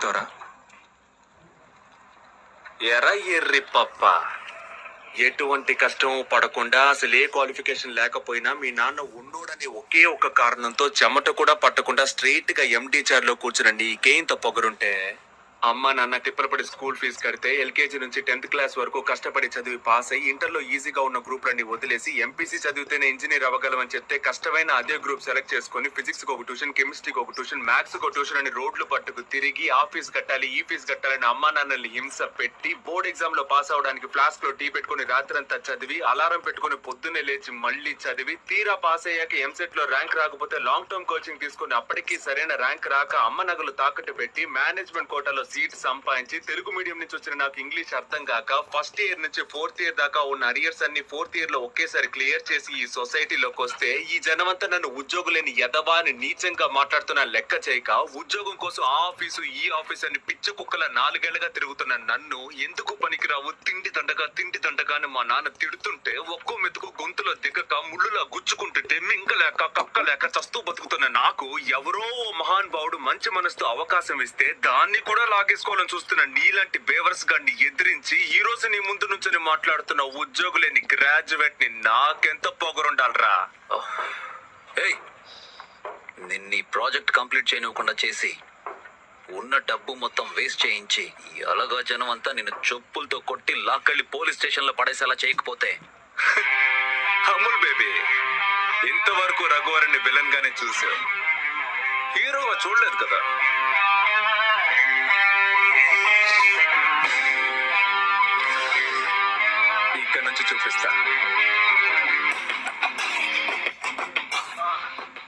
తోరా ఎర్ర ఎర్రి పప్ప ఎటువంటి కష్టం పడకుండా అసలు ఏ క్వాలిఫికేషన్ లేకపోయినా మీ నాన్న ఉన్నోడని ఒకే ఒక కారణంతో చెమట కూడా పట్టకుండా స్ట్రైట్ గా ఎండి చైర్ లో కూర్చుని నీకేంత పొగరుంటే అమ్మ నాన్న తిప్పలపడి స్కూల్ ఫీజు కడితే ఎల్కేజీ నుంచి 10th క్లాస్ వరకు కష్టపడి చదివి పాస్ అయ్యి ఇంటర్లో ఈజీగా ఉన్న గ్రూప్లన్నీ వదిలేసి ఎంపీసీ చదివితేనే ఇంజనీర్ అవ్వగలమని చెప్తే కష్టమైన అదే గ్రూప్ సెలెక్ట్ చేసుకుని ఫిజిక్స్ కి ఒక ట్యూషన్, కెమిస్ట్రీకి ఒక ట్యూషన్, మ్యాథ్స్ కి ఒక ట్యూషన్ అని రోడ్లు పట్టుకు తిరిగి ఆ ఫీజు కట్టాలి ఈ ఫీజు కట్టాలని అమ్మా నాన్నల్ని హింస పెట్టి బోర్డ్ ఎగ్జామ్ లో పాస్ అవడానికి ఫ్లాస్క్ లో టీ పెట్టుకుని రాత్రంతా చదివి అలారం పెట్టుకుని పొద్దున్నే లేచి మళ్ళీ చదివి తీరా పాస్ అయ్యాక ఎంసెట్ లో ర్యాంక్ రాకపోతే లాంగ్ టర్మ్ కోచింగ్ తీసుకుని అప్పటికీ సరైన ర్యాంక్ రాక అమ్మ నగలు తాకట్టు పెట్టి మేనేజ్మెంట్ కోటాలో సీట్ సంపాదించి తెలుగు మీడియం నుంచి వచ్చిన నాకు ఇంగ్లీష్ అర్థం కాక ఫస్ట్ ఇయర్ నుంచి 4th ఇయర్ దాకా ఉన్న అరియర్స్ అన్ని 4th ఇయర్ లో ఒకేసారి క్లియర్ చేసి ఈ సొసైటీలోకి వస్తే ఈ జనమంతా నన్ను ఉద్యోగులేని ఎదవా అని నీచంగా మాట్లాడుతున్నా లెక్క చేయక ఉద్యోగం కోసం ఆ ఆఫీసు ఈ ఆఫీసు అని పిచ్చ కుక్కల 4 ఏళ్లుగా తిరుగుతున్న నన్ను ఎందుకు పనికిరావు తిండి తండగా అని మా నాన్న తిడుతుంటే ఒక్కో మెతుకు గొంతులో దిగక ముళ్ళులా గుచ్చుకుంటుంటే మింగలేక కక్కలేక చస్తూ బతుకుతున్న నాకు ఎవరో ఓ మహాన్ భావుడు మంచి మనసుతో అవకాశం ఇస్తే దాన్ని కూడా లాగేసుకోవాలని చూస్తున్న నీలాంటి బేవర్స్ గాన్ని ఎదిరించి ఈ రోజు నీ ముందు నుంచి మాట్లాడుతున్న ఉద్యోగులేని గ్రాడ్యుయేట్ ని నాకెంత పొగరుండాలరా. నిన్న ఈ ప్రాజెక్ట్ కంప్లీట్ చేయనివ్వకుండా చేసి ఉన్న డబ్బు మొత్తం వేస్ట్ చేయించి ఎలాగా జనం అంతా నిన్ను చెప్పులతో కొట్టి లాక్కెళ్ళి పోలీస్ స్టేషన్ లో పడేసేలా చేయకపోతే అమూల్ బేబీ ఇంతవరకు రఘువరన్ని విలన్ గానే చూసావు, హీరోగా చూడలేదు కదా. ఇక్కడ నుంచి చూపిస్తా.